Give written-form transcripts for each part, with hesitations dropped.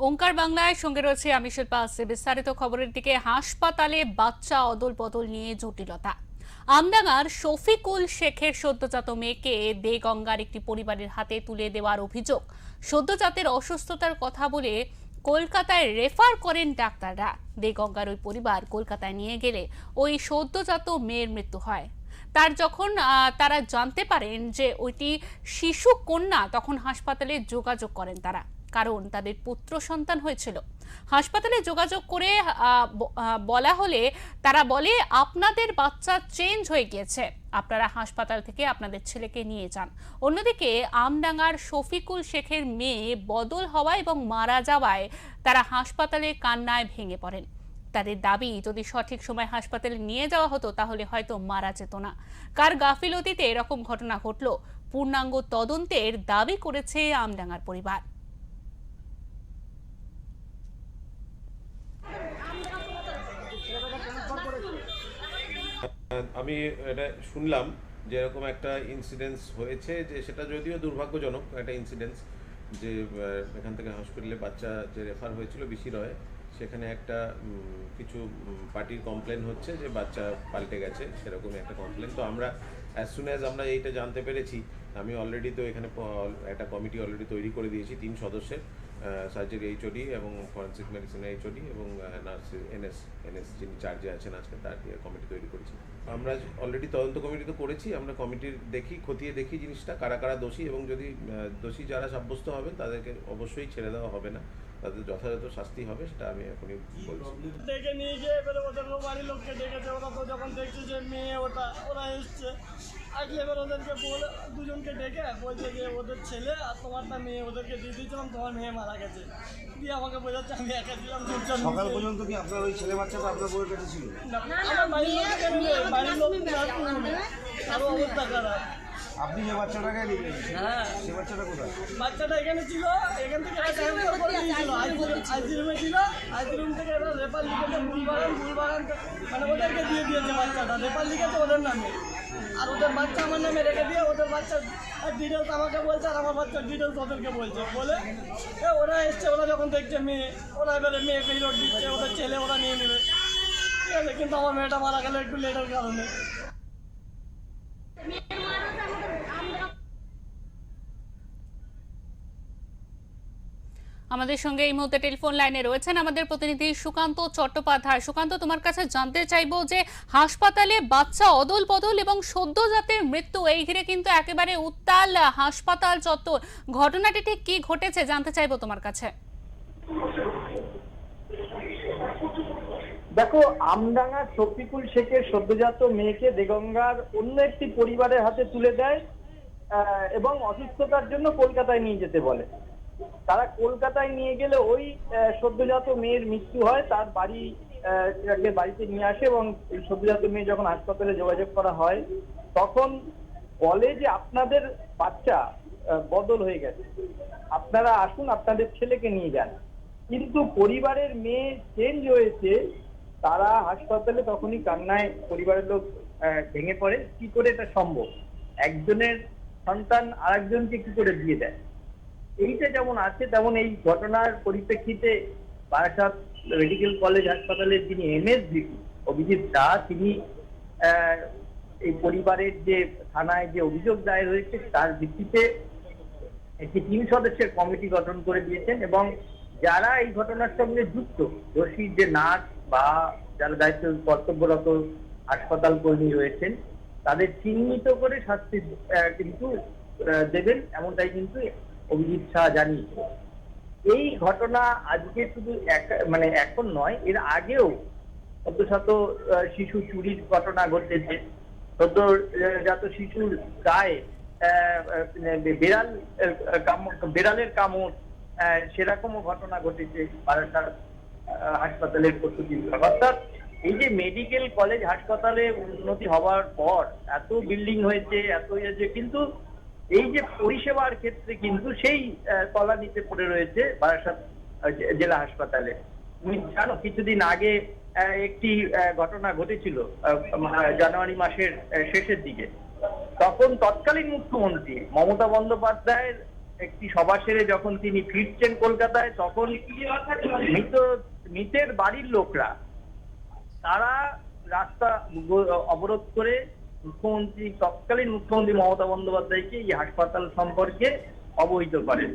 ওঙ্কার বাংলায় সঙ্গে রয়েছে আমি শিল্পা আসছে। বিস্তারিত খবরের দিকে। হাসপাতালে বাচ্চা অদল বদল নিয়ে জটিলতা। আমডাঙ্গার শফিকুল শেখের সদ্যজাত মেয়েকে দেগঙ্গার একটি পরিবারের হাতে তুলে দেওয়ার অভিযোগ। সদ্যজাতের অসুস্থতার কথা বলে কলকাতায় রেফার করেন ডাক্তাররা। দেগঙ্গার ওই পরিবার কলকাতায় নিয়ে গেলে ওই সদ্যজাত মেয়ের মৃত্যু হয়। তার যখন তারা জানতে পারেন যে ওইটি শিশু কন্যা, তখন হাসপাতালে যোগাযোগ করেন তারা, কারণ তাদের পুত্র সন্তান হয়েছিল। হাসপাতালে যোগাযোগ করে বলা হলে তারা বলে, আপনাদের বাচ্চা চেঞ্জ হয়ে গিয়েছে, আপনারা হাসপাতাল থেকে আপনাদের ছেলেকে নিয়ে যান। অন্যদিকে আমডাঙ্গার শফিকুল শেখের মেয়ে বদল হওয়া এবং মারা যাওয়ায় তারা হাসপাতালে কান্নায় ভেঙে পড়েন। তাদের দাবি, যদি সঠিক সময় হাসপাতালে নিয়ে যাওয়া হতো তাহলে হয়তো মারা যেত না। কার গাফিলতিতে এরকম ঘটনা ঘটলো, পূর্ণাঙ্গ তদন্তের দাবি করেছে আমডাঙ্গার পরিবার। আমি এটা শুনলাম যে এরকম একটা ইনসিডেন্স হয়েছে, যে সেটা যদিও দুর্ভাগ্যজনক একটা ইনসিডেন্স, যে এখান থেকে হসপিটালে বাচ্চা যে রেফার হয়েছিল বিসি রয়ে, সেখানে একটা কিছু পার্টির কমপ্লেন হচ্ছে যে বাচ্চা পাল্টে গেছে, সেরকমই একটা কমপ্লেন। তো আমরা অ্যাজ সুন অ্যাজ আমরা এইটা জানতে পেরেছি, আমি অলরেডি তো এখানে একটা কমিটি অলরেডি তৈরি করে দিয়েছি 3 সদস্যের, সার্জারি এইচওডি এবং ফরেন্সিক মেডিসিন এইচওডি এবং নার্স এনএস যিনি চার্জে আছেন আজকে, তার দিয়ে কমিটি তৈরি করেছি। আমরা অলরেডি তদন্ত কমিটি তো করেছি, আমরা কমিটির খতিয়ে দেখি জিনিসটা কারা কারা দোষী, এবং যদি দোষী যারা সাব্যস্ত হবেন তাদেরকে অবশ্যই ছেড়ে দেওয়া হবে না, তাদের যথাযথ শাস্তি হবে, সেটা আমি এখনই বলছি। ডেকে নিয়ে গিয়ে এবারে ওদের বাড়ির লোককে ডেকেছে, ওরা তো যখন দেখছে যে মেয়ে ওরা এসছে, আসলে এবার ওদেরকে বলে দুজনকে ডেকে বলছে যে ওদের ছেলে আর তোমারটা মেয়ে ওদেরকে দিয়ে দিয়েছিলাম, তোমার মেয়ে মারা গেছে। দিয়ে আমাকে বোঝাচ্ছে আমি একা ছিলাম। সকাল পর্যন্ত কি আপনার ওই ছেলে বাচ্চাটা আপনার বউয়ের কাছে ছিল? আমার বাড়ির লোক আরো অবস্থা খারাপ। আপনি যে বাচ্চাটাকে নিলেন, হ্যাঁ, সে বাচ্চাটা কোথায়? বাচ্চাটা এখানে ছিল, এখান থেকে ট্রান্সফার করে দিয়েছিল, আইসি রুমে ছিল। আইসি রুম থেকে এরা রেফার লিখেছে ফুলবাগান মানে ওদেরকে দিয়ে দিয়েছে বাচ্চাটা, রেফার লিখেছে ওদের নামে, আর ওদের বাচ্চা আমার নামে রেখে দিয়ে ওদের বাচ্চার ডিটেলস আমাকে বলছে, আর আমার বাচ্চার ডিটেলস ওদেরকে বলছে। বলে ওরা এসছে, ওরা যখন দেখছে মেয়ে, ওরা এবারে মেয়েকে হিরোট দিচ্ছে, ওদের ছেলে ওরা নিয়ে নেবে, ঠিক আছে। কিন্তু আমার মেয়েটা মারা গেল একটু লেটের কারণে। আমাদের সঙ্গে এই মুহূর্তে টেলিফোন লাইনে রয়েছেন আমাদের প্রতিনিধি সুকান্ত চট্টোপাধ্যায়। সুকান্ত, তোমার কাছে জানতে চাইবো যে হাসপাতালে বাচ্চা অদল বদল এবং সদ্যজাতের মৃত্যু, এই ঘিরে কিন্তু একেবারে উত্তাল হাসপাতাল চত্বর। ঘটনাটি ঠিক কি ঘটেছে জানতে চাইবো তোমার কাছে। দেখো, আমডাঙ্গার শফিকুল শেখের সদ্যজাত মেয়েকে দেগঙ্গার অন্য একটি পরিবারের হাতে তুলে দেয় এবং অসুস্থতার জন্য কলকাতায় নিয়ে যেতে বলে। তারা কলকাতায় নিয়ে গেলে ওই সদ্যজাত মেয়ের মৃত্যু হয়। তার বাড়িতে নিয়ে আসে এবং এই সদ্যজাত মেয়ে যখন হাসপাতালে যোগাযোগ করা হয়, তখন বলে যে আপনাদের বাচ্চা বদল হয়ে গেছে, আপনারা আসুন, আপনাদের ছেলেকে নিয়ে যান। কিন্তু পরিবারের মেয়ে চেঞ্জ হয়েছে, তারা হাসপাতালে তখনই কান্নায় পরিবারের লোক ভেঙে পড়ে। কি করে এটা সম্ভব? একজনের সন্তান আরেকজনকে কি করে দিয়ে দেয়? এইটা যেমন আছে, তেমন এই ঘটনার পরিপ্রেক্ষিতে বারাসাত মেডিকেল কলেজ হাসপাতালের যিনি এমএসভিপি অভিজিৎ দাস, তিনি এই পরিবারের যে থানায় যে অভিযোগ দায়ের হয়েছে তার ভিত্তিতে একটি 3 সদস্যের কমিটি গঠন করে দিয়েছেন, এবং যারা এই ঘটনার সঙ্গে যুক্ত, দোষী যে নার্স বা যারা দায়িত্ব কর্তব্যরত হাসপাতাল কর্মী রয়েছেন, তাদের চিহ্নিত করে শাস্তি কিন্তু দেবেন, এমনটাই কিন্তু অভিজিৎ শাহ জানিয়েছে। এই ঘটনা আজকে শুধু এখন নয়, এর আগেও শত শিশু চুরির ঘটনা ঘটেছে। সদ্যজাত শিশুর গায়ে বেড়ালের কামড়, সেরকমও ঘটনা ঘটেছে বারাসাত হাসপাতালের প্রস্তুতি। অর্থাৎ এই যে মেডিকেল কলেজ হাসপাতালে উন্নতি হওয়ার পর এত বিল্ডিং হয়েছে, এত হয়েছে, কিন্তু এই যে পরিষেবার ক্ষেত্রে কিন্তু সেই তলানিতে পড়ে রয়েছে বারাসাত জেলা হাসপাতালে। তুমি জানো, কিছুদিন আগে একটি ঘটনা ঘটেছিল জানুয়ারি মাসের শেষের দিকে। তখন তৎকালীন মুখ্যমন্ত্রী মমতা বন্দ্যোপাধ্যায়ের একটি সভা সেরে যখন তিনি ফিরছেন কলকাতায়, তখন মৃতের বাড়ির লোকরা তারা রাস্তা অবরোধ করে তৎকালীন মুখ্যমন্ত্রী মমতা বন্দ্যোপাধ্যায়কে এই হাসপাতাল সম্পর্কে অবহিত করেন।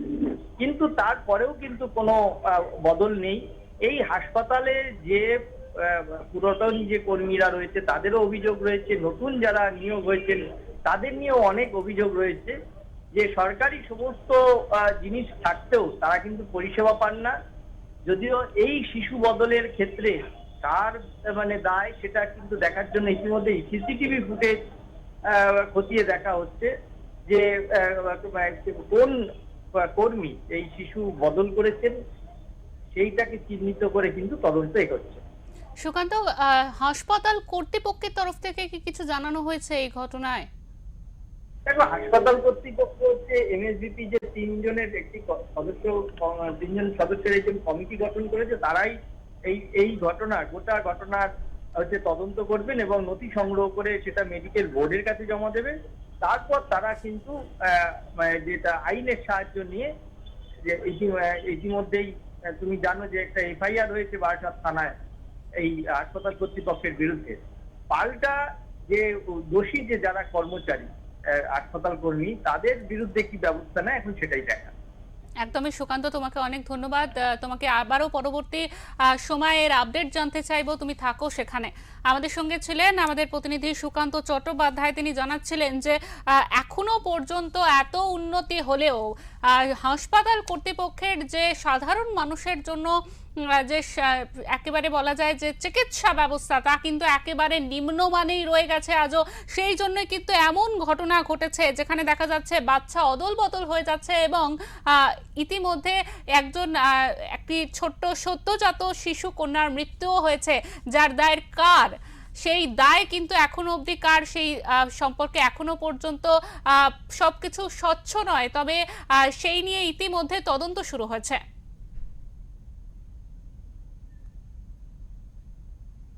কিন্তু তারপরেও কিন্তু কোনো বদল নেই। এই হাসপাতালে যে পুরাতন যে কর্মীরা রয়েছে তাদেরও অভিযোগ রয়েছে, নতুন যারা নিয়োগ হয়েছেন তাদের নিয়েও অনেক অভিযোগ রয়েছে যে সরকারি সমস্ত জিনিস থাকতেও তারা কিন্তু পরিষেবা পান না। যদিও এই শিশু বদলের ক্ষেত্রে কার দায় সেটা কিন্তু দেখার জন্য ইতিমধ্যে সিসিটিভি ফুটেজ খতিয়ে দেখা হচ্ছে যে কোন কর্মী এই শিশু বদল করেছেন সেইটাকে চিহ্নিত করে কিন্তু তদন্ত এগোচ্ছে। সুকান্ত, হাসপাতাল কর্তৃপক্ষের তরফ থেকে কি কিছু জানানো হয়েছে এই ঘটনায়? দেখো, হাসপাতাল কর্তৃপক্ষ হচ্ছে এমএসভিপি যে তিনজন সদস্যের একজন কমিটি গঠন করেছে, তারাই এই গোটা ঘটনার হচ্ছে তদন্ত করবেন এবং নথি সংগ্রহ করে সেটা মেডিকেল বোর্ডের কাছে জমা দেবেন। তারপর তারা কিন্তু যেটা আইনের সাহায্য নিয়ে, যে ইতিমধ্যেই তুমি জানো যে একটা এফআইআর হয়েছে বারাসাত থানায় এই হাসপাতাল কর্তৃপক্ষের বিরুদ্ধে। পাল্টা যে দোষী যে যারা কর্মচারী হাসপাতাল কর্মী তাদের বিরুদ্ধে কি ব্যবস্থা নেয় এখন সেটাই দেখা। একদমই সুকান্ত, তোমাকে অনেক ধন্যবাদ। তোমাকে আবারও পরবর্তী সময়ের আপডেট জানতে চাইবো, তুমি থাকো সেখানে। আমাদের সঙ্গে ছিলেন আমাদের প্রতিনিধি সুকান্ত চট্টোপাধ্যায়। তিনি জানাচ্ছিলেন যে এখনো পর্যন্ত এত উন্নতি হলেও হাসপাতাল কর্তৃপক্ষের যে সাধারণ মানুষের জন্য যে একেবারে বলা যায় যে চিকিৎসা ব্যবস্থা তা কিন্তু একেবারে নিম্নমানেই রয়ে গেছে আজও। সেই জন্যই কিন্তু এমন ঘটনা ঘটেছে যেখানে দেখা যাচ্ছে বাচ্চা অদল বদল হয়ে যাচ্ছে এবং ইতিমধ্যে একটি ছোট্ট সদ্যজাত শিশু কন্যার মৃত্যুও হয়েছে। যার দায়ের কার, সেই দায় কিন্তু এখনো অবধি কার সেই সম্পর্কে এখনো পর্যন্ত সবকিছু স্বচ্ছ নয়। তবে সেই নিয়ে ইতিমধ্যে তদন্ত শুরু হয়েছে।